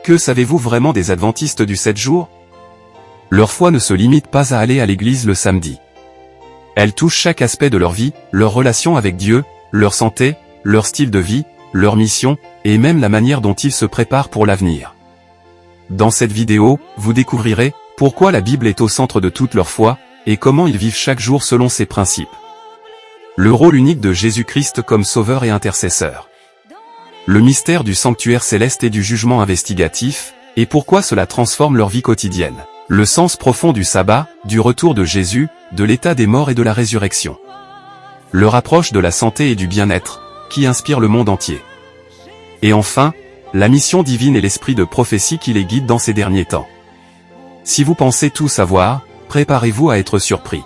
Que savez-vous vraiment des adventistes du 7 jours? Leur foi ne se limite pas à aller à l'église le samedi. Elle touche chaque aspect de leur vie, leur relation avec Dieu, leur santé, leur style de vie, leur mission, et même la manière dont ils se préparent pour l'avenir. Dans cette vidéo, vous découvrirez pourquoi la Bible est au centre de toute leur foi, et comment ils vivent chaque jour selon ses principes. Le rôle unique de Jésus-Christ comme sauveur et intercesseur. Le mystère du sanctuaire céleste et du jugement investigatif, et pourquoi cela transforme leur vie quotidienne. Le sens profond du sabbat, du retour de Jésus, de l'état des morts et de la résurrection. Leur approche de la santé et du bien-être, qui inspire le monde entier. Et enfin, la mission divine et l'esprit de prophétie qui les guide dans ces derniers temps. Si vous pensez tout savoir, préparez-vous à être surpris.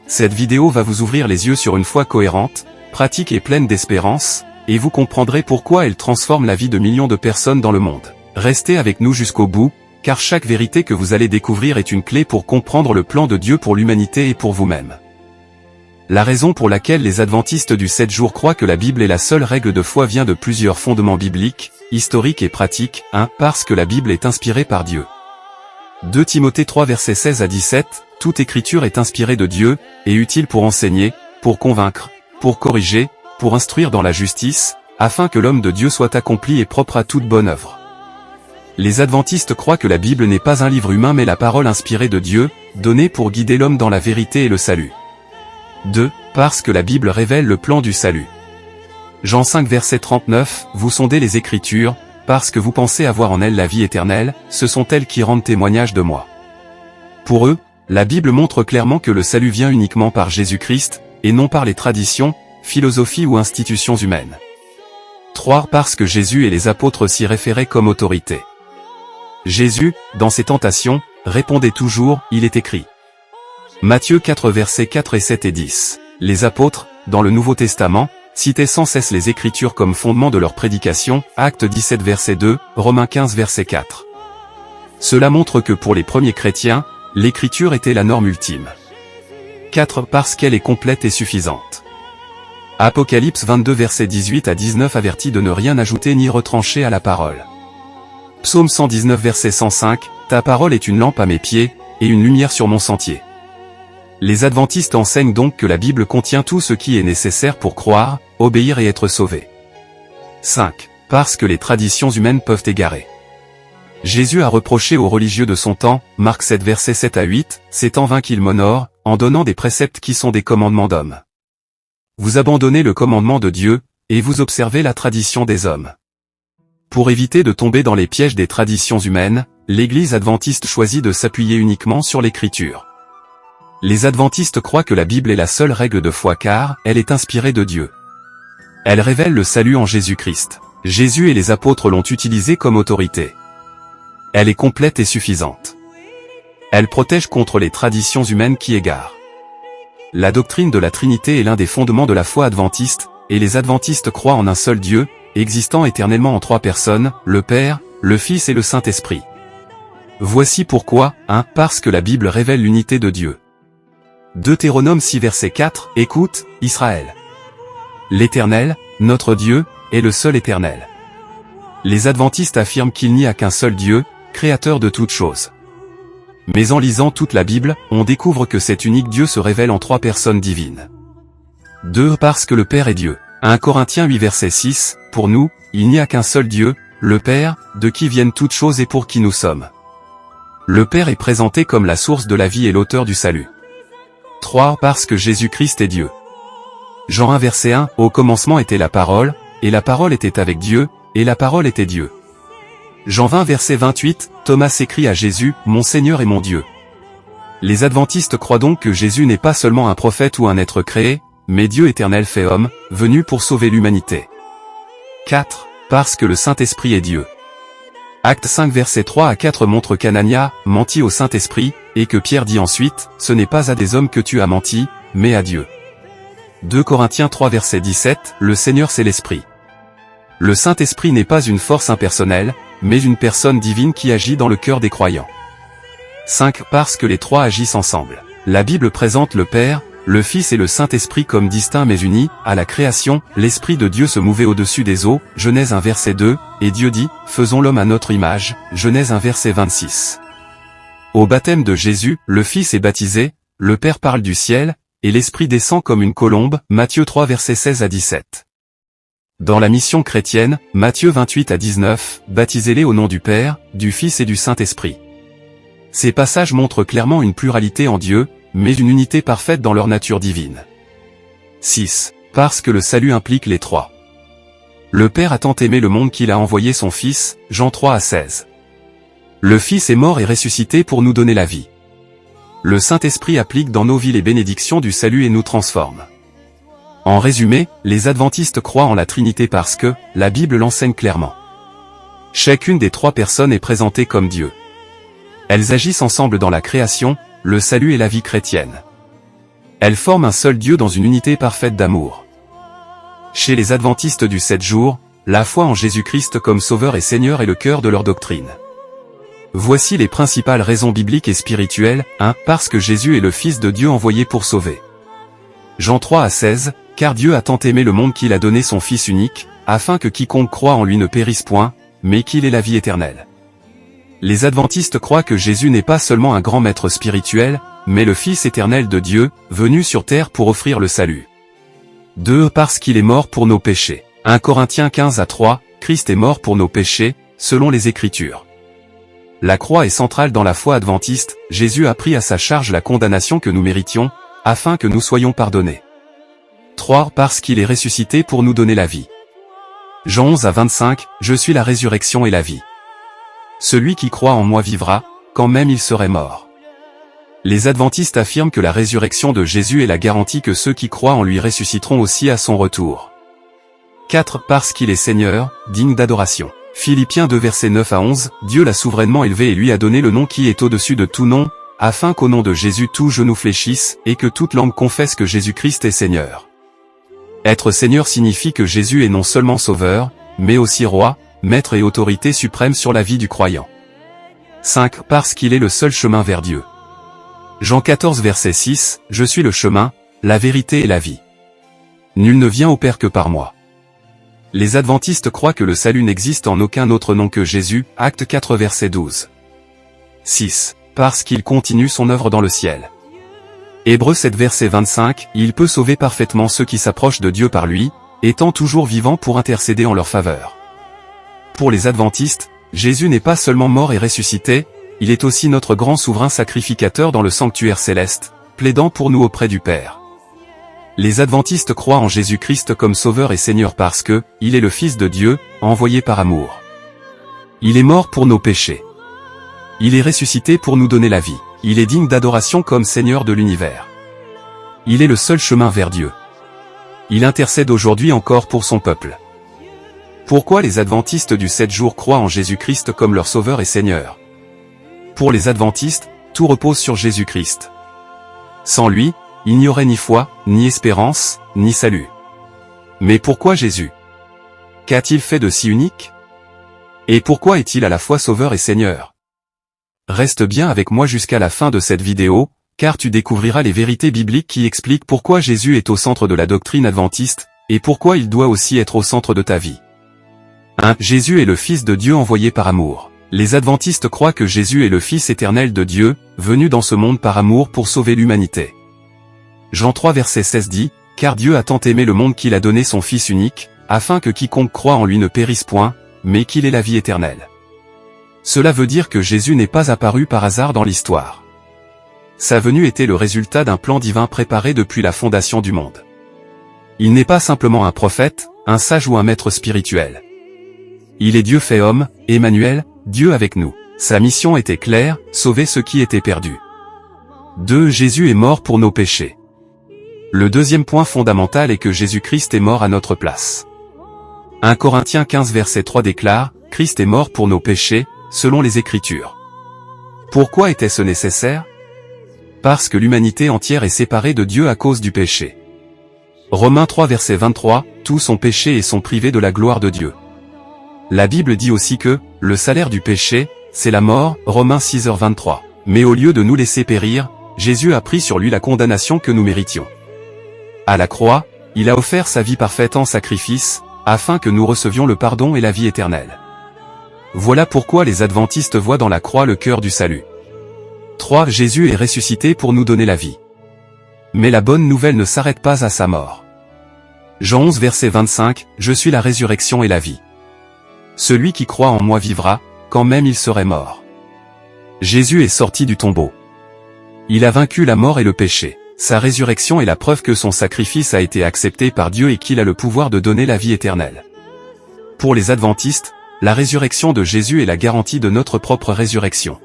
Cette vidéo va vous ouvrir les yeux sur une foi cohérente, pratique et pleine d'espérance, et vous comprendrez pourquoi elle transforme la vie de millions de personnes dans le monde. Restez avec nous jusqu'au bout, car chaque vérité que vous allez découvrir est une clé pour comprendre le plan de Dieu pour l'humanité et pour vous-même. La raison pour laquelle les adventistes du 7 jours croient que la Bible est la seule règle de foi vient de plusieurs fondements bibliques, historiques et pratiques. 1. Parce que la Bible est inspirée par Dieu. 2 Timothée 3 versets 16 à 17, toute écriture est inspirée de Dieu, et utile pour enseigner, pour convaincre, pour corriger, pour instruire dans la justice, afin que l'homme de Dieu soit accompli et propre à toute bonne œuvre. Les adventistes croient que la Bible n'est pas un livre humain mais la parole inspirée de Dieu, donnée pour guider l'homme dans la vérité et le salut. 2. Parce que la Bible révèle le plan du salut. Jean 5 verset 39, vous sondez les Écritures, parce que vous pensez avoir en elles la vie éternelle, ce sont elles qui rendent témoignage de moi. Pour eux, la Bible montre clairement que le salut vient uniquement par Jésus-Christ, et non par les traditions, philosophies ou institutions humaines. 3. Parce que Jésus et les apôtres s'y référaient comme autorité. Jésus, dans ses tentations, répondait toujours, il est écrit. Matthieu 4 versets 4 et 7 et 10. Les apôtres, dans le Nouveau Testament, citaient sans cesse les Écritures comme fondement de leur prédication, Actes 17 verset 2, Romains 15 verset 4. Cela montre que pour les premiers chrétiens, l'Écriture était la norme ultime. 4. Parce qu'elle est complète et suffisante. Apocalypse 22 verset 18 à 19 avertit de ne rien ajouter ni retrancher à la parole. Psaume 119 verset 105, ta parole est une lampe à mes pieds, et une lumière sur mon sentier. Les adventistes enseignent donc que la Bible contient tout ce qui est nécessaire pour croire, obéir et être sauvé. 5. Parce que les traditions humaines peuvent égarer. Jésus a reproché aux religieux de son temps, Marc 7 versets 7 à 8, c'est en vain qu'ils m'honorent, en donnant des préceptes qui sont des commandements d'hommes. Vous abandonnez le commandement de Dieu, et vous observez la tradition des hommes. Pour éviter de tomber dans les pièges des traditions humaines, l'Église adventiste choisit de s'appuyer uniquement sur l'Écriture. Les adventistes croient que la Bible est la seule règle de foi car elle est inspirée de Dieu. Elle révèle le salut en Jésus-Christ. Jésus et les apôtres l'ont utilisée comme autorité. Elle est complète et suffisante. Elle protège contre les traditions humaines qui égarent. La doctrine de la Trinité est l'un des fondements de la foi adventiste, et les adventistes croient en un seul Dieu, existant éternellement en 3 personnes, le Père, le Fils et le Saint-Esprit. Voici pourquoi, 1. Parce que la Bible révèle l'unité de Dieu. Deutéronome 6 verset 4, écoute, Israël. L'Éternel, notre Dieu, est le seul éternel. Les adventistes affirment qu'il n'y a qu'un seul Dieu, créateur de toutes choses. Mais en lisant toute la Bible, on découvre que cet unique Dieu se révèle en 3 personnes divines. 2. Parce que le Père est Dieu. 1 Corinthiens 8 verset 6, pour nous, il n'y a qu'un seul Dieu, le Père, de qui viennent toutes choses et pour qui nous sommes. Le Père est présenté comme la source de la vie et l'auteur du salut. 3. Parce que Jésus-Christ est Dieu. Jean 1 verset 1, au commencement était la parole, et la parole était avec Dieu, et la parole était Dieu. Jean 20 verset 28, Thomas écrit à Jésus, mon Seigneur et mon Dieu. Les adventistes croient donc que Jésus n'est pas seulement un prophète ou un être créé, mais Dieu éternel fait homme, venu pour sauver l'humanité. 4. Parce que le Saint-Esprit est Dieu. Acte 5 verset 3 à 4 montre qu'Anania mentit au Saint-Esprit, et que Pierre dit ensuite, ce n'est pas à des hommes que tu as menti, mais à Dieu. 2 Corinthiens 3 verset 17, le Seigneur c'est l'Esprit. Le Saint-Esprit n'est pas une force impersonnelle, mais une personne divine qui agit dans le cœur des croyants. 5. Parce que les 3 agissent ensemble. La Bible présente le Père, le Fils et le Saint-Esprit comme distincts mais unis, à la création, l'Esprit de Dieu se mouvait au-dessus des eaux, Genèse 1 verset 2, et Dieu dit, faisons l'homme à notre image, Genèse 1 verset 26. Au baptême de Jésus, le Fils est baptisé, le Père parle du ciel, et l'Esprit descend comme une colombe, Matthieu 3 versets 16 à 17. Dans la mission chrétienne, Matthieu 28 à 19, baptisez-les au nom du Père, du Fils et du Saint-Esprit. Ces passages montrent clairement une pluralité en Dieu, mais une unité parfaite dans leur nature divine. 6. Parce que le salut implique les trois. Le Père a tant aimé le monde qu'il a envoyé son Fils, Jean 3 à 16. Le Fils est mort et ressuscité pour nous donner la vie. Le Saint-Esprit applique dans nos vies les bénédictions du salut et nous transforme. En résumé, les adventistes croient en la Trinité parce que, la Bible l'enseigne clairement. Chacune des trois personnes est présentée comme Dieu. Elles agissent ensemble dans la création, le salut et la vie chrétienne. Elles forment un seul Dieu dans une unité parfaite d'amour. Chez les adventistes du 7 jours, la foi en Jésus-Christ comme Sauveur et Seigneur est le cœur de leur doctrine. Voici les principales raisons bibliques et spirituelles. 1. Parce que Jésus est le Fils de Dieu envoyé pour sauver. Jean 3 à 16, car Dieu a tant aimé le monde qu'il a donné son Fils unique, afin que quiconque croit en lui ne périsse point, mais qu'il ait la vie éternelle. Les adventistes croient que Jésus n'est pas seulement un grand maître spirituel, mais le Fils éternel de Dieu, venu sur terre pour offrir le salut. 2. Parce qu'il est mort pour nos péchés. 1 Corinthiens 15 à 3, Christ est mort pour nos péchés, selon les Écritures. La croix est centrale dans la foi adventiste, Jésus a pris à sa charge la condamnation que nous méritions, afin que nous soyons pardonnés. 3. Parce qu'il est ressuscité pour nous donner la vie. Jean 11 à 25, je suis la résurrection et la vie. Celui qui croit en moi vivra, quand même il serait mort. Les adventistes affirment que la résurrection de Jésus est la garantie que ceux qui croient en lui ressusciteront aussi à son retour. 4. Parce qu'il est Seigneur, digne d'adoration. Philippiens 2 versets 9 à 11, Dieu l'a souverainement élevé et lui a donné le nom qui est au-dessus de tout nom, afin qu'au nom de Jésus tout genou fléchisse, et que toute langue confesse que Jésus-Christ est Seigneur. Être Seigneur signifie que Jésus est non seulement Sauveur, mais aussi Roi, Maître et autorité suprême sur la vie du croyant. 5. Parce qu'il est le seul chemin vers Dieu. Jean 14 verset 6, je suis le chemin, la vérité et la vie. Nul ne vient au Père que par moi. Les adventistes croient que le salut n'existe en aucun autre nom que Jésus, Acte 4 verset 12. 6. Parce qu'il continue son œuvre dans le ciel. Hébreux 7 verset 25, il peut sauver parfaitement ceux qui s'approchent de Dieu par lui, étant toujours vivant pour intercéder en leur faveur. Pour les adventistes, Jésus n'est pas seulement mort et ressuscité, il est aussi notre grand souverain sacrificateur dans le sanctuaire céleste, plaidant pour nous auprès du Père. Les adventistes croient en Jésus-Christ comme Sauveur et Seigneur parce que, il est le Fils de Dieu, envoyé par amour. Il est mort pour nos péchés. Il est ressuscité pour nous donner la vie. Il est digne d'adoration comme Seigneur de l'univers. Il est le seul chemin vers Dieu. Il intercède aujourd'hui encore pour son peuple. Pourquoi les adventistes du 7 jours croient en Jésus-Christ comme leur Sauveur et Seigneur? Pour les adventistes, tout repose sur Jésus-Christ. Sans lui, il n'y aurait ni foi, ni espérance, ni salut. Mais pourquoi Jésus? Qu'a-t-il fait de si unique? Et pourquoi est-il à la fois Sauveur et Seigneur? Reste bien avec moi jusqu'à la fin de cette vidéo, car tu découvriras les vérités bibliques qui expliquent pourquoi Jésus est au centre de la doctrine adventiste, et pourquoi il doit aussi être au centre de ta vie. 1. Jésus est le Fils de Dieu envoyé par amour. Les adventistes croient que Jésus est le Fils éternel de Dieu, venu dans ce monde par amour pour sauver l'humanité. Jean 3 verset 16 dit, « Car Dieu a tant aimé le monde qu'il a donné son Fils unique, afin que quiconque croit en lui ne périsse point, mais qu'il ait la vie éternelle. » Cela veut dire que Jésus n'est pas apparu par hasard dans l'histoire. Sa venue était le résultat d'un plan divin préparé depuis la fondation du monde. Il n'est pas simplement un prophète, un sage ou un maître spirituel. Il est Dieu fait homme, Emmanuel, Dieu avec nous. Sa mission était claire, sauver ceux qui étaient perdus. 2. Jésus est mort pour nos péchés. Le deuxième point fondamental est que Jésus-Christ est mort à notre place. 1 Corinthiens 15 verset 3 déclare, « Christ est mort pour nos péchés, selon les Écritures. » Pourquoi était-ce nécessaire? Parce que l'humanité entière est séparée de Dieu à cause du péché. Romains 3 verset 23, « Tous ont péché et sont privés de la gloire de Dieu. » La Bible dit aussi que, le salaire du péché, c'est la mort, Romains 6h23. Mais au lieu de nous laisser périr, Jésus a pris sur lui la condamnation que nous méritions. À la croix, il a offert sa vie parfaite en sacrifice, afin que nous recevions le pardon et la vie éternelle. Voilà pourquoi les adventistes voient dans la croix le cœur du salut. 3. Jésus est ressuscité pour nous donner la vie. Mais la bonne nouvelle ne s'arrête pas à sa mort. Jean 11 verset 25, « Je suis la résurrection et la vie. Celui qui croit en moi vivra, quand même il serait mort. » Jésus est sorti du tombeau. Il a vaincu la mort et le péché. Sa résurrection est la preuve que son sacrifice a été accepté par Dieu et qu'il a le pouvoir de donner la vie éternelle. Pour les adventistes, la résurrection de Jésus est la garantie de notre propre résurrection.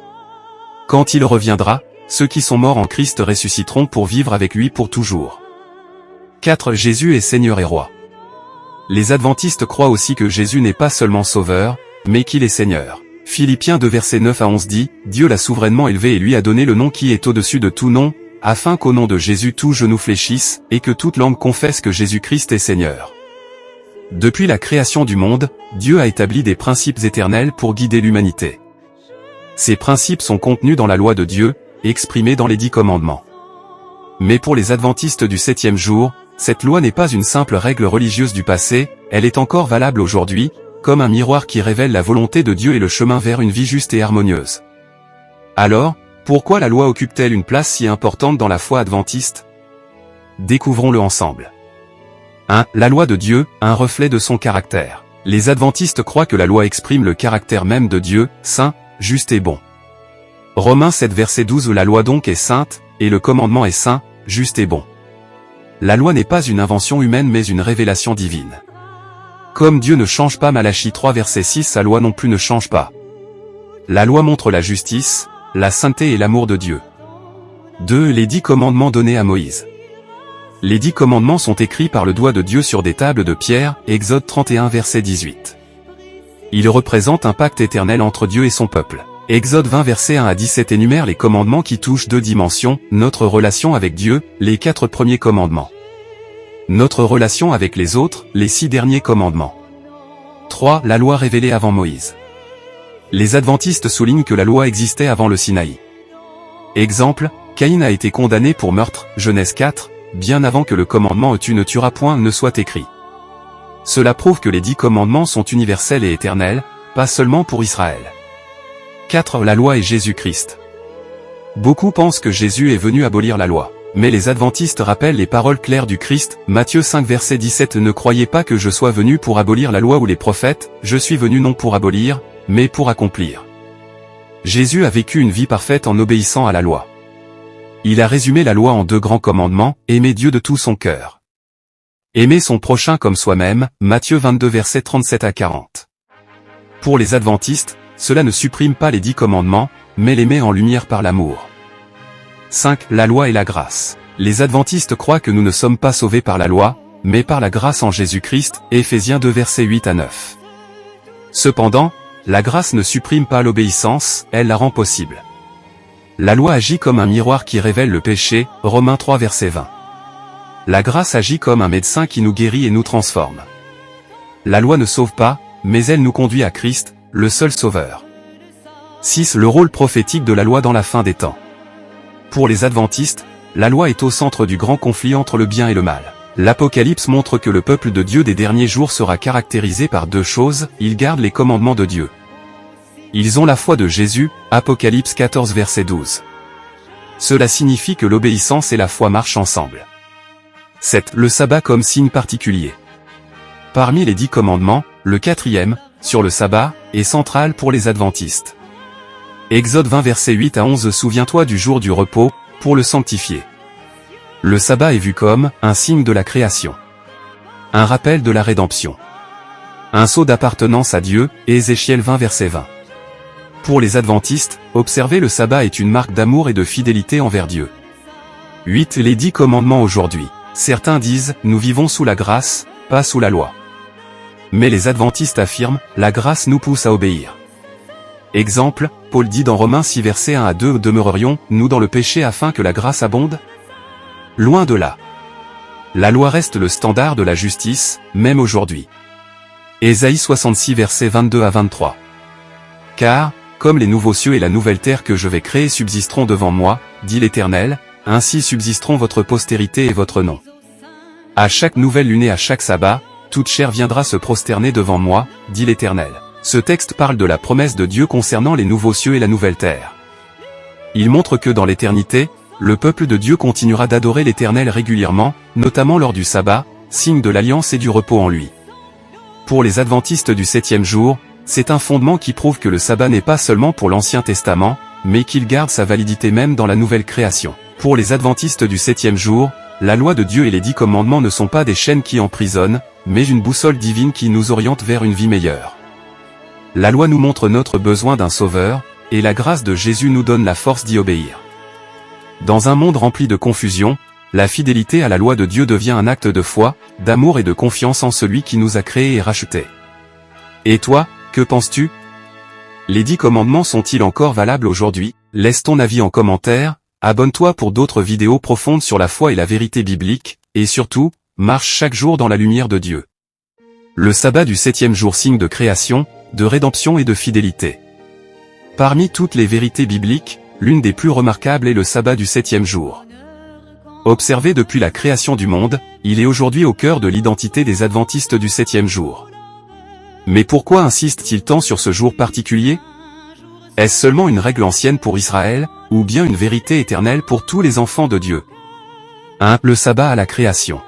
Quand il reviendra, ceux qui sont morts en Christ ressusciteront pour vivre avec lui pour toujours. 4. Jésus est Seigneur et Roi. Les adventistes croient aussi que Jésus n'est pas seulement Sauveur, mais qu'il est Seigneur. Philippiens 2 versets 9 à 11 dit, « Dieu l'a souverainement élevé et lui a donné le nom qui est au-dessus de tout nom, afin qu'au nom de Jésus tout genou fléchisse, et que toute langue confesse que Jésus-Christ est Seigneur. » Depuis la création du monde, Dieu a établi des principes éternels pour guider l'humanité. Ces principes sont contenus dans la loi de Dieu, exprimés dans les 10 commandements. Mais pour les adventistes du 7e jour, cette loi n'est pas une simple règle religieuse du passé, elle est encore valable aujourd'hui, comme un miroir qui révèle la volonté de Dieu et le chemin vers une vie juste et harmonieuse. Alors, pourquoi la loi occupe-t-elle une place si importante dans la foi adventiste? Découvrons-le ensemble. 1. La loi de Dieu, un reflet de son caractère. Les adventistes croient que la loi exprime le caractère même de Dieu, saint, juste et bon. Romains 7 verset 12. La loi donc est sainte, et le commandement est saint, juste et bon. La loi n'est pas une invention humaine mais une révélation divine. Comme Dieu ne change pas, Malachie 3 verset 6, sa loi non plus ne change pas. La loi montre la justice, la sainteté et l'amour de Dieu. 2. Les 10 commandements donnés à Moïse. Les 10 commandements sont écrits par le doigt de Dieu sur des tables de pierre, Exode 31 verset 18. Ils représentent un pacte éternel entre Dieu et son peuple. Exode 20 versets 1 à 17 énumère les commandements qui touchent 2 dimensions, notre relation avec Dieu, les 4 premiers commandements. Notre relation avec les autres, les 6 derniers commandements. 3. La loi révélée avant Moïse. Les adventistes soulignent que la loi existait avant le Sinaï. Exemple, Caïn a été condamné pour meurtre, Genèse 4, bien avant que le commandement « Tu ne tueras point » ne soit écrit. Cela prouve que les 10 commandements sont universels et éternels, pas seulement pour Israël. 4. La loi et Jésus-Christ. Beaucoup pensent que Jésus est venu abolir la loi. Mais les adventistes rappellent les paroles claires du Christ, Matthieu 5 verset 17. Ne croyez pas que je sois venu pour abolir la loi ou les prophètes, je suis venu non pour abolir, mais pour accomplir. Jésus a vécu une vie parfaite en obéissant à la loi. Il a résumé la loi en 2 grands commandements, aimer Dieu de tout son cœur. Aimer son prochain comme soi-même, Matthieu 22 verset 37 à 40. Pour les adventistes, cela ne supprime pas les 10 commandements, mais les met en lumière par l'amour. 5. La loi et la grâce. Les adventistes croient que nous ne sommes pas sauvés par la loi, mais par la grâce en Jésus-Christ, Éphésiens 2 versets 8 à 9. Cependant, la grâce ne supprime pas l'obéissance, elle la rend possible. La loi agit comme un miroir qui révèle le péché, Romains 3 verset 20. La grâce agit comme un médecin qui nous guérit et nous transforme. La loi ne sauve pas, mais elle nous conduit à Christ, le seul sauveur. 6. Le rôle prophétique de la loi dans la fin des temps. Pour les adventistes, la loi est au centre du grand conflit entre le bien et le mal. L'Apocalypse montre que le peuple de Dieu des derniers jours sera caractérisé par 2 choses, ils gardent les commandements de Dieu. Ils ont la foi de Jésus, Apocalypse 14 verset 12. Cela signifie que l'obéissance et la foi marchent ensemble. 7. Le sabbat comme signe particulier. Parmi les 10 commandements, le 4e, sur le sabbat, est central pour les adventistes. Exode 20 verset 8 à 11. Souviens-toi du jour du repos, pour le sanctifier. Le sabbat est vu comme un signe de la création. Un rappel de la rédemption. Un sceau d'appartenance à Dieu, Ézéchiel 20 verset 20. Pour les adventistes, observer le sabbat est une marque d'amour et de fidélité envers Dieu. 8. Les 10 commandements aujourd'hui. Certains disent, nous vivons sous la grâce, pas sous la loi. Mais les adventistes affirment, la grâce nous pousse à obéir. Exemple, Paul dit dans Romains 6 versets 1 à 2, demeurerions-nous dans le péché afin que la grâce abonde? Loin de là. La loi reste le standard de la justice, même aujourd'hui. Ésaïe 66 versets 22 à 23. Car, comme les nouveaux cieux et la nouvelle terre que je vais créer subsisteront devant moi, dit l'Éternel, ainsi subsisteront votre postérité et votre nom. À chaque nouvelle lune et à chaque sabbat, toute chair viendra se prosterner devant moi, dit l'Éternel. Ce texte parle de la promesse de Dieu concernant les nouveaux cieux et la nouvelle terre. Il montre que dans l'éternité, le peuple de Dieu continuera d'adorer l'Éternel régulièrement, notamment lors du sabbat, signe de l'alliance et du repos en lui. Pour les adventistes du 7e jour, c'est un fondement qui prouve que le sabbat n'est pas seulement pour l'Ancien Testament, mais qu'il garde sa validité même dans la nouvelle création. Pour les adventistes du 7e jour, la loi de Dieu et les 10 commandements ne sont pas des chaînes qui emprisonnent, mais une boussole divine qui nous oriente vers une vie meilleure. La loi nous montre notre besoin d'un sauveur, et la grâce de Jésus nous donne la force d'y obéir. Dans un monde rempli de confusion, la fidélité à la loi de Dieu devient un acte de foi, d'amour et de confiance en celui qui nous a créés et rachetés. Et toi, que penses-tu? Les 10 commandements sont-ils encore valables aujourd'hui? Laisse ton avis en commentaire, abonne-toi pour d'autres vidéos profondes sur la foi et la vérité biblique, et surtout, marche chaque jour dans la lumière de Dieu. Le sabbat du 7e jour signe de création, de rédemption et de fidélité. Parmi toutes les vérités bibliques, l'une des plus remarquables est le sabbat du 7e jour. Observé depuis la création du monde, il est aujourd'hui au cœur de l'identité des adventistes du 7e jour. Mais pourquoi insiste-t-il tant sur ce jour particulier? Est-ce seulement une règle ancienne pour Israël, ou bien une vérité éternelle pour tous les enfants de Dieu? 1. Le sabbat à la création.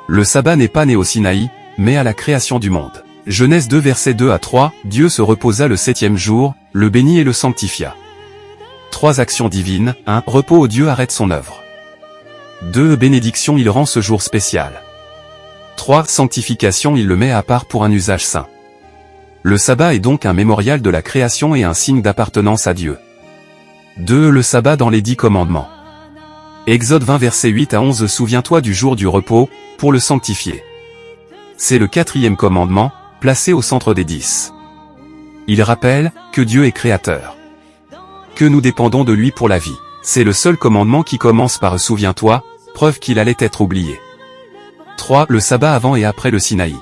Le sabbat n'est pas né au Sinaï, mais à la création du monde. Genèse 2 versets 2 à 3, Dieu se reposa le 7e jour, le bénit et le sanctifia. 3 actions divines. 1. Repos où Dieu arrête son œuvre. 2. Bénédiction, il rend ce jour spécial. 3. Sanctification, il le met à part pour un usage saint. Le sabbat est donc un mémorial de la création et un signe d'appartenance à Dieu. 2. Le sabbat dans les 10 commandements. Exode 20 versets 8 à 11. Souviens-toi du jour du repos, pour le sanctifier. C'est le 4e commandement, placé au centre des 10. Il rappelle que Dieu est créateur. Que nous dépendons de lui pour la vie. C'est le seul commandement qui commence par « Souviens-toi », preuve qu'il allait être oublié. 3. Le sabbat avant et après le Sinaï.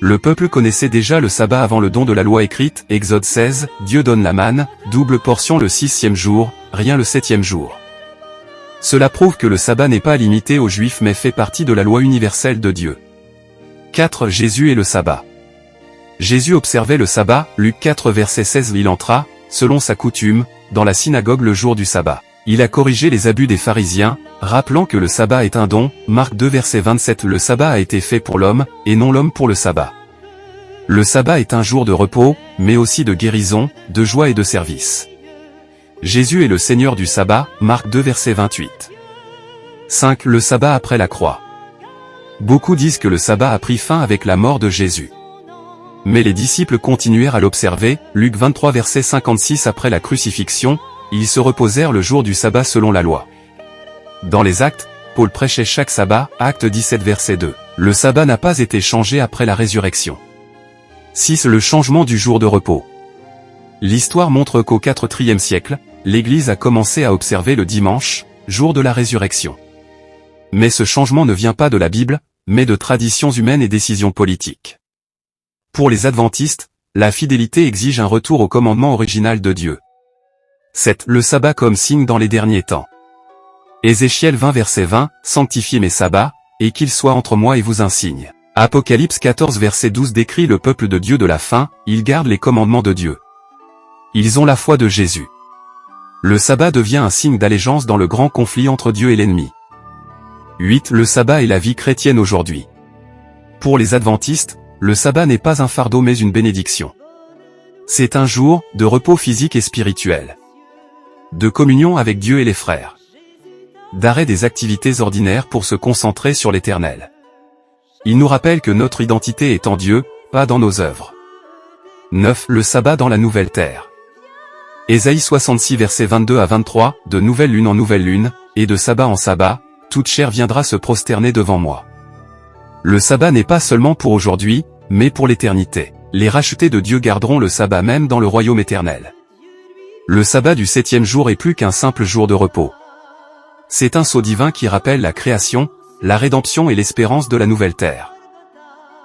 Le peuple connaissait déjà le sabbat avant le don de la loi écrite, Exode 16, Dieu donne la manne, double portion le 6e jour, rien le 7e jour. Cela prouve que le sabbat n'est pas limité aux Juifs mais fait partie de la loi universelle de Dieu. 4. Jésus et le sabbat. Jésus observait le sabbat, Luc 4 verset 16. Il entra, selon sa coutume, dans la synagogue le jour du sabbat. Il a corrigé les abus des pharisiens, rappelant que le sabbat est un don, Marc 2 verset 27. Le sabbat a été fait pour l'homme, et non l'homme pour le sabbat. Le sabbat est un jour de repos, mais aussi de guérison, de joie et de service. Jésus est le Seigneur du sabbat, Marc 2 verset 28. 5. Le sabbat après la croix. Beaucoup disent que le sabbat a pris fin avec la mort de Jésus. Mais les disciples continuèrent à l'observer, Luc 23 verset 56. Après la crucifixion, ils se reposèrent le jour du sabbat selon la loi. Dans les Actes, Paul prêchait chaque sabbat, Acte 17 verset 2. Le sabbat n'a pas été changé après la résurrection. 6. Le changement du jour de repos. L'histoire montre qu'au IVe siècle, l'Église a commencé à observer le dimanche, jour de la résurrection. Mais ce changement ne vient pas de la Bible, mais de traditions humaines et décisions politiques. Pour les adventistes, la fidélité exige un retour au commandement original de Dieu. 7. Le sabbat comme signe dans les derniers temps. Ézéchiel 20 verset 20, sanctifiez mes sabbats, et qu'ils soient entre moi et vous un signe. Apocalypse 14 verset 12 décrit le peuple de Dieu de la fin, ils gardent les commandements de Dieu. Ils ont la foi de Jésus. Le sabbat devient un signe d'allégeance dans le grand conflit entre Dieu et l'ennemi. 8. Le sabbat et la vie chrétienne aujourd'hui. Pour les adventistes, le sabbat n'est pas un fardeau mais une bénédiction. C'est un jour de repos physique et spirituel. De communion avec Dieu et les frères. D'arrêt des activités ordinaires pour se concentrer sur l'Éternel. Il nous rappelle que notre identité est en Dieu, pas dans nos œuvres. 9. Le sabbat dans la nouvelle terre. Ésaïe 66 versets 22 à 23, de nouvelle lune en nouvelle lune, et de sabbat en sabbat, toute chair viendra se prosterner devant moi. Le sabbat n'est pas seulement pour aujourd'hui, mais pour l'éternité. Les rachetés de Dieu garderont le sabbat même dans le royaume éternel. Le sabbat du 7e jour est plus qu'un simple jour de repos. C'est un sceau divin qui rappelle la création, la rédemption et l'espérance de la nouvelle terre.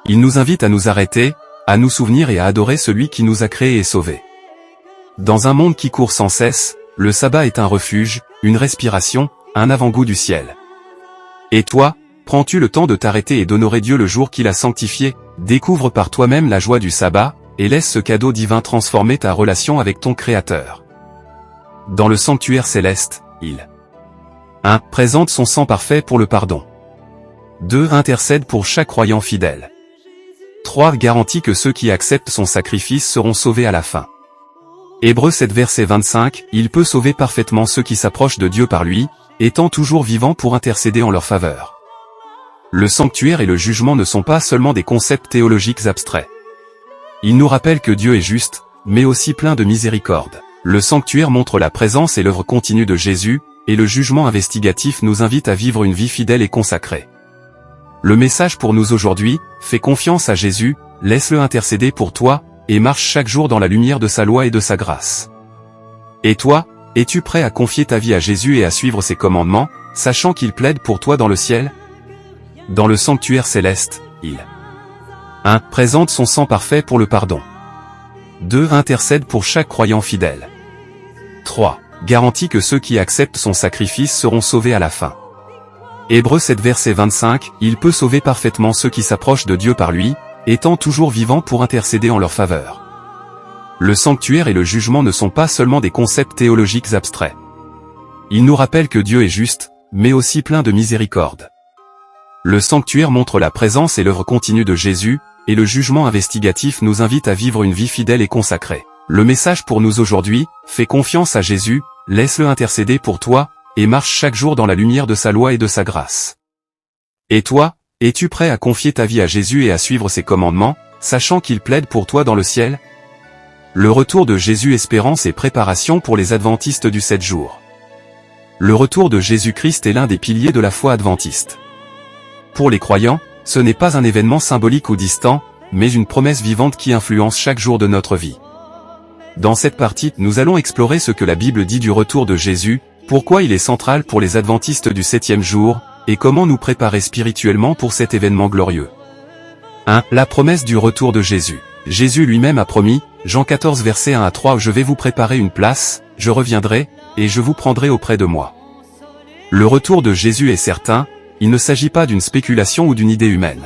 Il nous invite à nous arrêter, à nous souvenir et à adorer celui qui nous a créés et sauvés. Dans un monde qui court sans cesse, le sabbat est un refuge, une respiration, un avant-goût du ciel. Et toi, prends-tu le temps de t'arrêter et d'honorer Dieu le jour qu'il a sanctifié? Découvre par toi-même la joie du sabbat, et laisse ce cadeau divin transformer ta relation avec ton Créateur. Dans le sanctuaire céleste, il 1. Présente son sang parfait pour le pardon. 2. Intercède pour chaque croyant fidèle. 3. Garantit que ceux qui acceptent son sacrifice seront sauvés à la fin. Hébreux 7 verset 25, il peut sauver parfaitement ceux qui s'approchent de Dieu par lui, étant toujours vivant pour intercéder en leur faveur. Le sanctuaire et le jugement ne sont pas seulement des concepts théologiques abstraits. Ils nous rappellent que Dieu est juste, mais aussi plein de miséricorde. Le sanctuaire montre la présence et l'œuvre continue de Jésus, et le jugement investigatif nous invite à vivre une vie fidèle et consacrée. Le message pour nous aujourd'hui, fais confiance à Jésus, laisse-le intercéder pour toi, et marche chaque jour dans la lumière de sa loi et de sa grâce. Et toi, es-tu prêt à confier ta vie à Jésus et à suivre ses commandements, sachant qu'il plaide pour toi dans le ciel? Dans le sanctuaire céleste, il 1. Présente son sang parfait pour le pardon. 2. Intercède pour chaque croyant fidèle. 3. Garantit que ceux qui acceptent son sacrifice seront sauvés à la fin. Hébreux 7 verset 25, il peut sauver parfaitement ceux qui s'approchent de Dieu par lui, étant toujours vivant pour intercéder en leur faveur. Le sanctuaire et le jugement ne sont pas seulement des concepts théologiques abstraits. Ils nous rappellent que Dieu est juste, mais aussi plein de miséricorde. Le sanctuaire montre la présence et l'œuvre continue de Jésus, et le jugement investigatif nous invite à vivre une vie fidèle et consacrée. Le message pour nous aujourd'hui, fais confiance à Jésus, laisse-le intercéder pour toi, et marche chaque jour dans la lumière de sa loi et de sa grâce. Et toi, es-tu prêt à confier ta vie à Jésus et à suivre ses commandements, sachant qu'il plaide pour toi dans le ciel? Le retour de Jésus, espérance et préparation pour les adventistes du 7 jours. Le retour de Jésus-Christ est l'un des piliers de la foi adventiste. Pour les croyants, ce n'est pas un événement symbolique ou distant, mais une promesse vivante qui influence chaque jour de notre vie. Dans cette partie, nous allons explorer ce que la Bible dit du retour de Jésus, pourquoi il est central pour les adventistes du 7e jour, et comment nous préparer spirituellement pour cet événement glorieux. 1. La promesse du retour de Jésus. Jésus lui-même a promis, Jean 14 verset 1 à 3, « Je vais vous préparer une place, je reviendrai, et je vous prendrai auprès de moi. » Le retour de Jésus est certain, il ne s'agit pas d'une spéculation ou d'une idée humaine.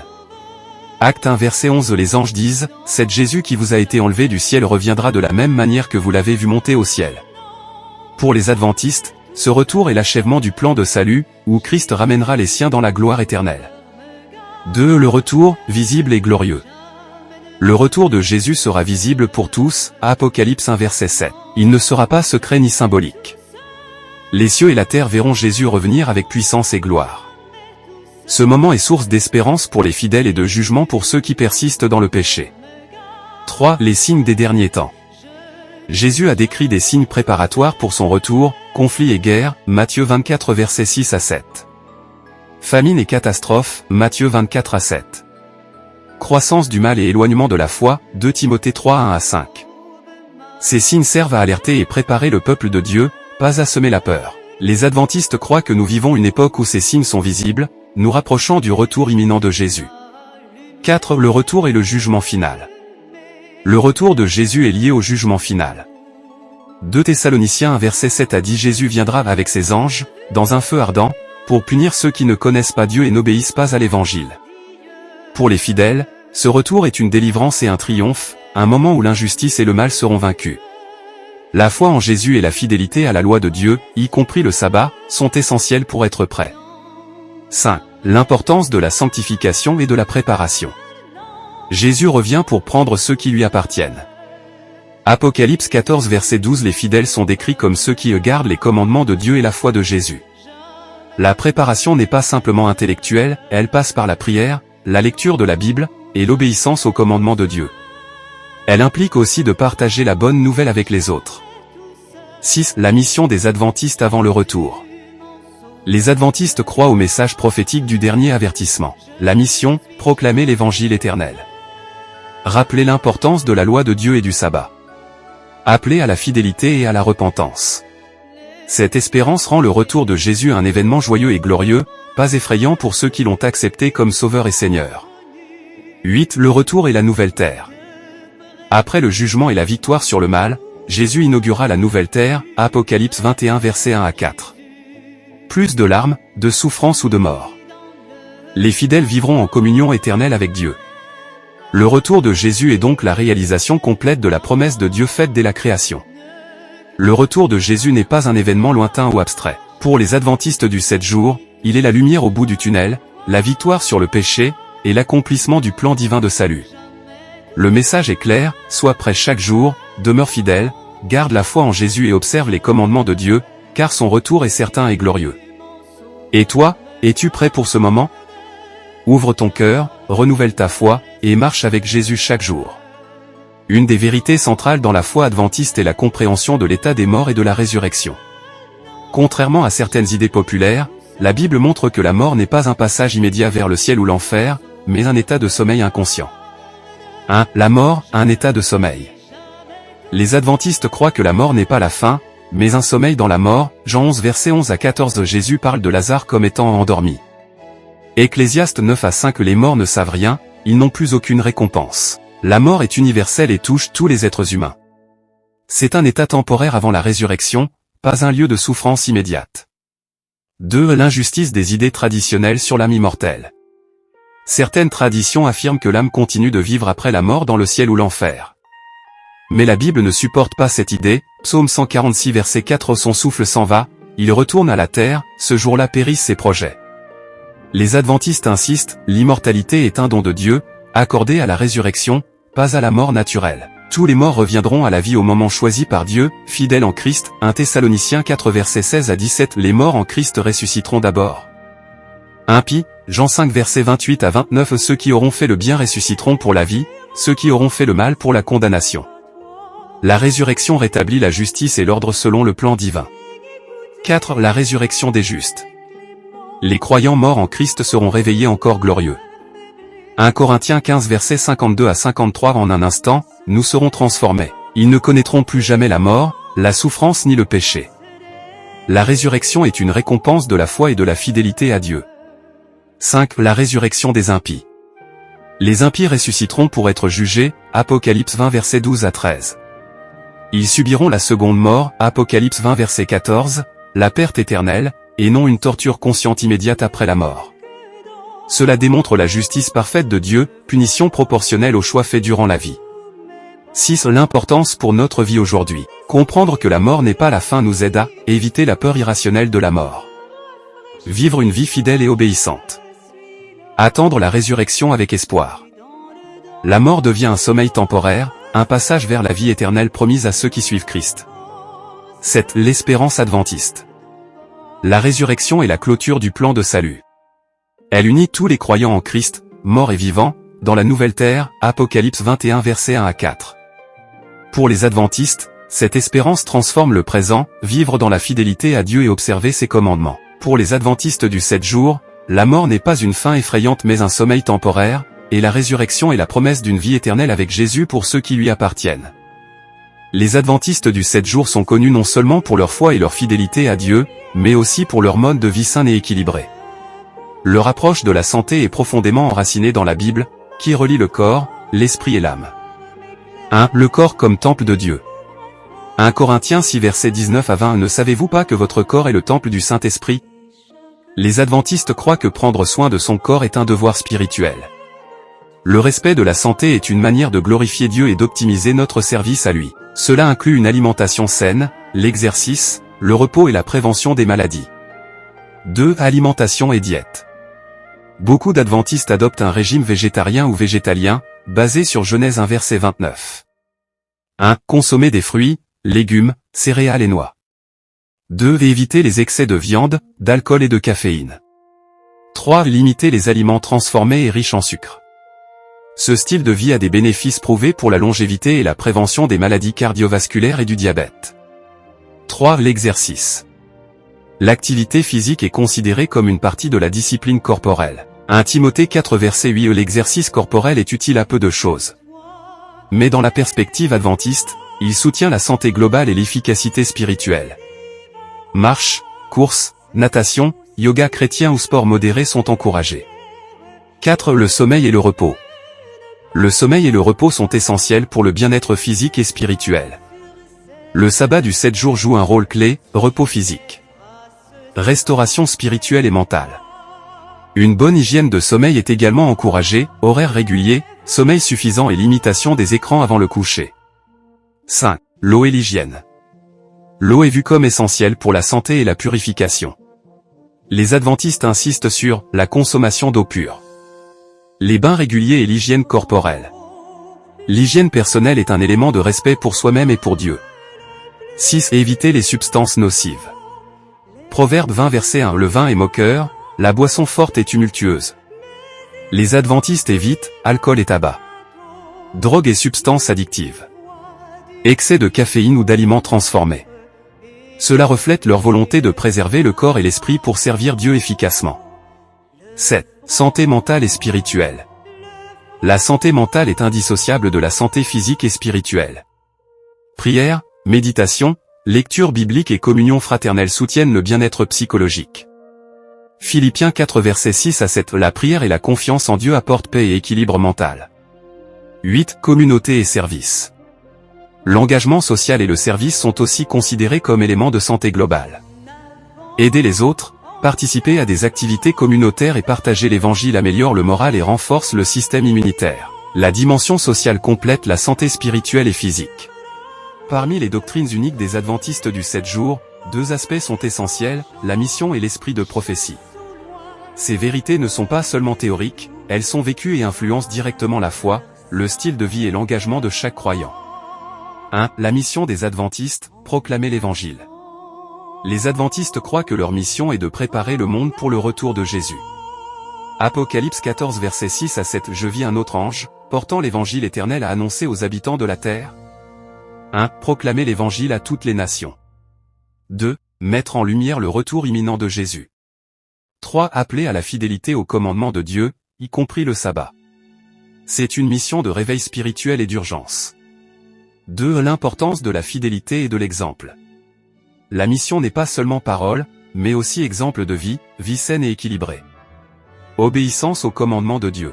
Acte 1 verset 11, les anges disent, « C'est Jésus qui vous a été enlevé du ciel reviendra de la même manière que vous l'avez vu monter au ciel. » Pour les adventistes, ce retour est l'achèvement du plan de salut, où Christ ramènera les siens dans la gloire éternelle. 2. Le retour, visible et glorieux. Le retour de Jésus sera visible pour tous, Apocalypse 1 verset 7. Il ne sera pas secret ni symbolique. Les cieux et la terre verront Jésus revenir avec puissance et gloire. Ce moment est source d'espérance pour les fidèles et de jugement pour ceux qui persistent dans le péché. 3. Les signes des derniers temps. Jésus a décrit des signes préparatoires pour son retour, conflits et guerres, Matthieu 24 versets 6 à 7. Famine et catastrophe, Matthieu 24 à 7. Croissance du mal et éloignement de la foi, 2 Timothée 3 1 à 5. Ces signes servent à alerter et préparer le peuple de Dieu, pas à semer la peur. Les adventistes croient que nous vivons une époque où ces signes sont visibles, nous rapprochant du retour imminent de Jésus. 4. Le retour et le jugement final. Le retour de Jésus est lié au jugement final. 2 Thessaloniciens 1 verset 7 à 10, Jésus viendra avec ses anges, dans un feu ardent, pour punir ceux qui ne connaissent pas Dieu et n'obéissent pas à l'Évangile. Pour les fidèles, ce retour est une délivrance et un triomphe, un moment où l'injustice et le mal seront vaincus. La foi en Jésus et la fidélité à la loi de Dieu, y compris le sabbat, sont essentielles pour être prêts. 5. L'importance de la sanctification et de la préparation. Jésus revient pour prendre ceux qui lui appartiennent. Apocalypse 14 verset 12, les fidèles sont décrits comme ceux qui gardent les commandements de Dieu et la foi de Jésus. La préparation n'est pas simplement intellectuelle, elle passe par la prière, la lecture de la Bible, et l'obéissance aux commandements de Dieu. Elle implique aussi de partager la bonne nouvelle avec les autres. 6. La mission des adventistes avant le retour. Les adventistes croient au message prophétique du dernier avertissement. La mission, proclamer l'évangile éternel. Rappeler l'importance de la loi de Dieu et du sabbat. Appeler à la fidélité et à la repentance. Cette espérance rend le retour de Jésus un événement joyeux et glorieux, pas effrayant pour ceux qui l'ont accepté comme sauveur et seigneur. 8. Le retour et la nouvelle terre. Après le jugement et la victoire sur le mal, Jésus inaugura la nouvelle terre, Apocalypse 21 versets 1 à 4. Plus de larmes, de souffrance ou de mort. Les fidèles vivront en communion éternelle avec Dieu. Le retour de Jésus est donc la réalisation complète de la promesse de Dieu faite dès la création. Le retour de Jésus n'est pas un événement lointain ou abstrait. Pour les adventistes du 7 jours, il est la lumière au bout du tunnel, la victoire sur le péché, et l'accomplissement du plan divin de salut. Le message est clair, sois prêt chaque jour, demeure fidèle, garde la foi en Jésus et observe les commandements de Dieu, car son retour est certain et glorieux. Et toi, es-tu prêt pour ce moment? Ouvre ton cœur, renouvelle ta foi, et marche avec Jésus chaque jour. Une des vérités centrales dans la foi adventiste est la compréhension de l'état des morts et de la résurrection. Contrairement à certaines idées populaires, la Bible montre que la mort n'est pas un passage immédiat vers le ciel ou l'enfer, mais un état de sommeil inconscient. 1. La mort, un état de sommeil. Les adventistes croient que la mort n'est pas la fin, mais un sommeil dans la mort. Jean 11 versets 11 à 14. Jésus parle de Lazare comme étant endormi. Ecclésiaste 9 à 5. Les morts ne savent rien, ils n'ont plus aucune récompense. La mort est universelle et touche tous les êtres humains. C'est un état temporaire avant la résurrection, pas un lieu de souffrance immédiate. 2. L'injustice des idées traditionnelles sur l'âme immortelle. Certaines traditions affirment que l'âme continue de vivre après la mort dans le ciel ou l'enfer. Mais la Bible ne supporte pas cette idée. Psaume 146 verset 4. Son souffle s'en va, il retourne à la terre, ce jour-là périssent ses projets. Les adventistes insistent, l'immortalité est un don de Dieu, accordé à la résurrection, pas à la mort naturelle. Tous les morts reviendront à la vie au moment choisi par Dieu, fidèles en Christ. 1 Thessaloniciens 4 versets 16 à 17. Les morts en Christ ressusciteront d'abord. 1 Jean 5 versets 28 à 29. Ceux qui auront fait le bien ressusciteront pour la vie, ceux qui auront fait le mal pour la condamnation. La résurrection rétablit la justice et l'ordre selon le plan divin. 4. La résurrection des justes. Les croyants morts en Christ seront réveillés encore glorieux. 1 Corinthiens 15 versets 52 à 53. En un instant, nous serons transformés. Ils ne connaîtront plus jamais la mort, la souffrance ni le péché. La résurrection est une récompense de la foi et de la fidélité à Dieu. 5. La résurrection des impies. Les impies ressusciteront pour être jugés, Apocalypse 20 versets 12 à 13. Ils subiront la seconde mort, Apocalypse 20 verset 14, la perte éternelle, et non une torture consciente immédiate après la mort. Cela démontre la justice parfaite de Dieu, punition proportionnelle aux choix faits durant la vie. 6. L'importance pour notre vie aujourd'hui. Comprendre que la mort n'est pas la fin nous aide à éviter la peur irrationnelle de la mort. Vivre une vie fidèle et obéissante. Attendre la résurrection avec espoir. La mort devient un sommeil temporaire, un passage vers la vie éternelle promise à ceux qui suivent Christ. 7. L'espérance adventiste. La résurrection est la clôture du plan de salut. Elle unit tous les croyants en Christ, morts et vivants, dans la nouvelle terre, Apocalypse 21 versets 1 à 4. Pour les adventistes, cette espérance transforme le présent, vivre dans la fidélité à Dieu et observer ses commandements. Pour les adventistes du 7 jours, la mort n'est pas une fin effrayante mais un sommeil temporaire, et la résurrection est la promesse d'une vie éternelle avec Jésus pour ceux qui lui appartiennent. Les adventistes du 7 jours sont connus non seulement pour leur foi et leur fidélité à Dieu, mais aussi pour leur mode de vie sain et équilibré. Leur approche de la santé est profondément enracinée dans la Bible, qui relie le corps, l'esprit et l'âme. 1. Le corps comme temple de Dieu. 1 Corinthiens 6 versets 19 à 20. Ne savez-vous pas que votre corps est le temple du Saint-Esprit? Les adventistes croient que prendre soin de son corps est un devoir spirituel. Le respect de la santé est une manière de glorifier Dieu et d'optimiser notre service à lui. Cela inclut une alimentation saine, l'exercice, le repos et la prévention des maladies. 2. Alimentation et diète. Beaucoup d'adventistes adoptent un régime végétarien ou végétalien, basé sur Genèse 1 verset 29. 1. Consommer des fruits, légumes, céréales et noix. 2. Éviter les excès de viande, d'alcool et de caféine. 3. Limiter les aliments transformés et riches en sucre. Ce style de vie a des bénéfices prouvés pour la longévité et la prévention des maladies cardiovasculaires et du diabète. 3. L'exercice. L'activité physique est considérée comme une partie de la discipline corporelle. 1 Timothée 4 verset 8. L'exercice corporel est utile à peu de choses. Mais dans la perspective adventiste, il soutient la santé globale et l'efficacité spirituelle. Marche, course, natation, yoga chrétien ou sport modéré sont encouragés. 4. Le sommeil et le repos. Le sommeil et le repos sont essentiels pour le bien-être physique et spirituel. Le sabbat du 7 jours joue un rôle clé, repos physique, restauration spirituelle et mentale. Une bonne hygiène de sommeil est également encouragée, horaire régulier, sommeil suffisant et limitation des écrans avant le coucher. 5. L'eau et l'hygiène. L'eau est vue comme essentielle pour la santé et la purification. Les adventistes insistent sur la consommation d'eau pure, les bains réguliers et l'hygiène corporelle. L'hygiène personnelle est un élément de respect pour soi-même et pour Dieu. 6. Éviter les substances nocives. Proverbe 20 verset 1. Le vin est moqueur, la boisson forte et tumultueuse. Les adventistes évitent alcool et tabac, drogue et substances addictives, excès de caféine ou d'aliments transformés. Cela reflète leur volonté de préserver le corps et l'esprit pour servir Dieu efficacement. 7. Santé mentale et spirituelle. La santé mentale est indissociable de la santé physique et spirituelle. Prière, méditation, lecture biblique et communion fraternelle soutiennent le bien-être psychologique. Philippiens 4 versets 6 à 7. La prière et la confiance en Dieu apportent paix et équilibre mental. 8. Communauté et service. L'engagement social et le service sont aussi considérés comme éléments de santé globale. Aider les autres, participer à des activités communautaires et partager l'évangile améliore le moral et renforce le système immunitaire. La dimension sociale complète la santé spirituelle et physique. Parmi les doctrines uniques des adventistes du 7 jours, deux aspects sont essentiels, la mission et l'esprit de prophétie. Ces vérités ne sont pas seulement théoriques, elles sont vécues et influencent directement la foi, le style de vie et l'engagement de chaque croyant. 1. La mission des adventistes, proclamer l'évangile. Les adventistes croient que leur mission est de préparer le monde pour le retour de Jésus. Apocalypse 14 versets 6 à 7. Je vis un autre ange, portant l'évangile éternel à annoncer aux habitants de la terre. 1. Proclamer l'évangile à toutes les nations. 2. Mettre en lumière le retour imminent de Jésus. 3. Appeler à la fidélité aux commandements de Dieu, y compris le sabbat. C'est une mission de réveil spirituel et d'urgence. 2. L'importance de la fidélité et de l'exemple. La mission n'est pas seulement parole, mais aussi exemple de vie, vie saine et équilibrée. Obéissance aux commandements de Dieu.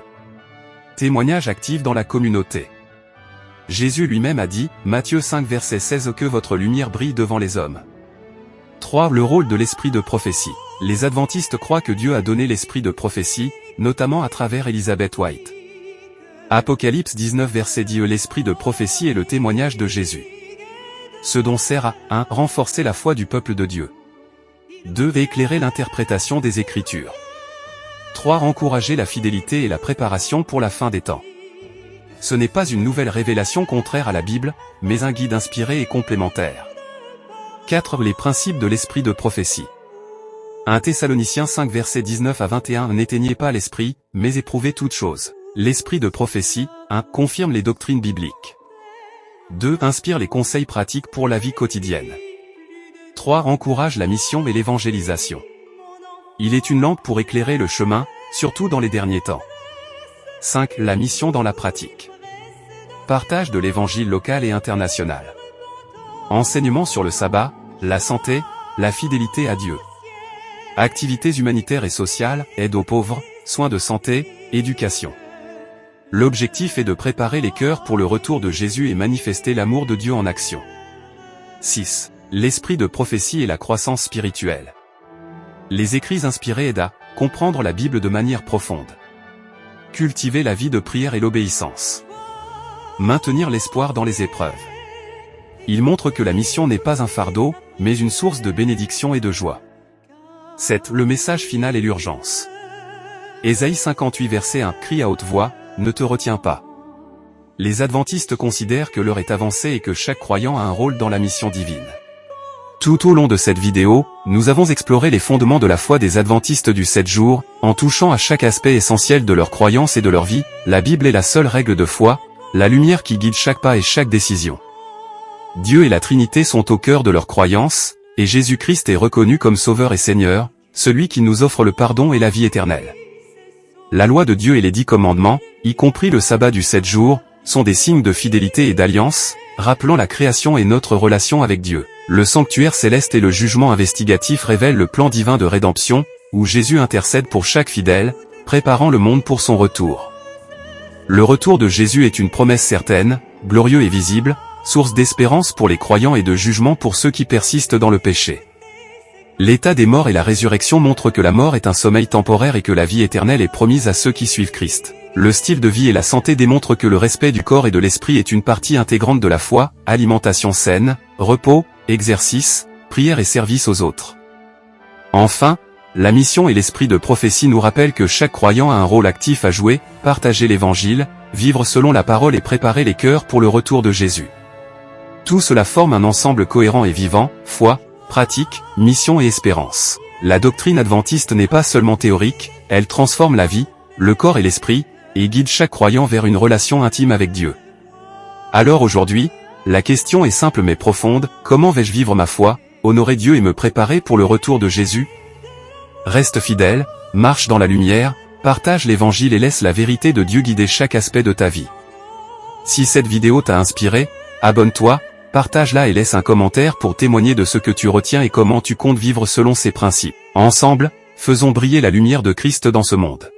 Témoignage actif dans la communauté. Jésus lui-même a dit, Matthieu 5 verset 16 que votre lumière brille devant les hommes. 3. Le rôle de l'esprit de prophétie. Les adventistes croient que Dieu a donné l'esprit de prophétie, notamment à travers Elizabeth White. Apocalypse 19 verset 10. L'esprit de prophétie est le témoignage de Jésus. Ce don sert à 1. Renforcer la foi du peuple de Dieu. 2. Éclairer l'interprétation des Écritures. 3. Encourager la fidélité et la préparation pour la fin des temps. Ce n'est pas une nouvelle révélation contraire à la Bible, mais un guide inspiré et complémentaire. 4. Les principes de l'esprit de prophétie. 1 Thessaloniciens 5 versets 19 à 21. N'éteignez pas l'esprit, mais éprouvez toutes choses. L'esprit de prophétie, 1. Confirme les doctrines bibliques. 2. Inspire les conseils pratiques pour la vie quotidienne. 3. Encourage la mission et l'évangélisation. Il est une lampe pour éclairer le chemin, surtout dans les derniers temps. 5. La mission dans la pratique. Partage de l'évangile local et international. Enseignement sur le sabbat, la santé, la fidélité à Dieu. Activités humanitaires et sociales, aide aux pauvres, soins de santé, éducation. L'objectif est de préparer les cœurs pour le retour de Jésus et manifester l'amour de Dieu en action. 6. L'esprit de prophétie et la croissance spirituelle. Les écrits inspirés aident à comprendre la Bible de manière profonde. Cultiver la vie de prière et l'obéissance. Maintenir l'espoir dans les épreuves. Il montre que la mission n'est pas un fardeau, mais une source de bénédiction et de joie. 7. Le message final et l'urgence. Ésaïe 58 verset 1. Crie à haute voix, ne te retiens pas. Les adventistes considèrent que l'heure est avancée et que chaque croyant a un rôle dans la mission divine. Tout au long de cette vidéo, nous avons exploré les fondements de la foi des adventistes du 7 jours, en touchant à chaque aspect essentiel de leur croyance et de leur vie. La Bible est la seule règle de foi, la lumière qui guide chaque pas et chaque décision. Dieu et la Trinité sont au cœur de leur croyance, et Jésus-Christ est reconnu comme Sauveur et Seigneur, celui qui nous offre le pardon et la vie éternelle. La loi de Dieu et les 10 commandements, y compris le sabbat du 7 jours, sont des signes de fidélité et d'alliance, rappelant la création et notre relation avec Dieu. Le sanctuaire céleste et le jugement investigatif révèlent le plan divin de rédemption, où Jésus intercède pour chaque fidèle, préparant le monde pour son retour. Le retour de Jésus est une promesse certaine, glorieux et visible, source d'espérance pour les croyants et de jugement pour ceux qui persistent dans le péché. L'état des morts et la résurrection montrent que la mort est un sommeil temporaire et que la vie éternelle est promise à ceux qui suivent Christ. Le style de vie et la santé démontrent que le respect du corps et de l'esprit est une partie intégrante de la foi, alimentation saine, repos, exercice, prière et service aux autres. Enfin, la mission et l'esprit de prophétie nous rappellent que chaque croyant a un rôle actif à jouer, partager l'évangile, vivre selon la parole et préparer les cœurs pour le retour de Jésus. Tout cela forme un ensemble cohérent et vivant, foi, pratique, mission et espérance. La doctrine adventiste n'est pas seulement théorique, elle transforme la vie, le corps et l'esprit, et guide chaque croyant vers une relation intime avec Dieu. Alors aujourd'hui, la question est simple mais profonde, comment vais-je vivre ma foi, honorer Dieu et me préparer pour le retour de Jésus? Reste fidèle, marche dans la lumière, partage l'évangile et laisse la vérité de Dieu guider chaque aspect de ta vie. Si cette vidéo t'a inspiré, abonne-toi, partage-la et laisse un commentaire pour témoigner de ce que tu retiens et comment tu comptes vivre selon ces principes. Ensemble, faisons briller la lumière de Christ dans ce monde.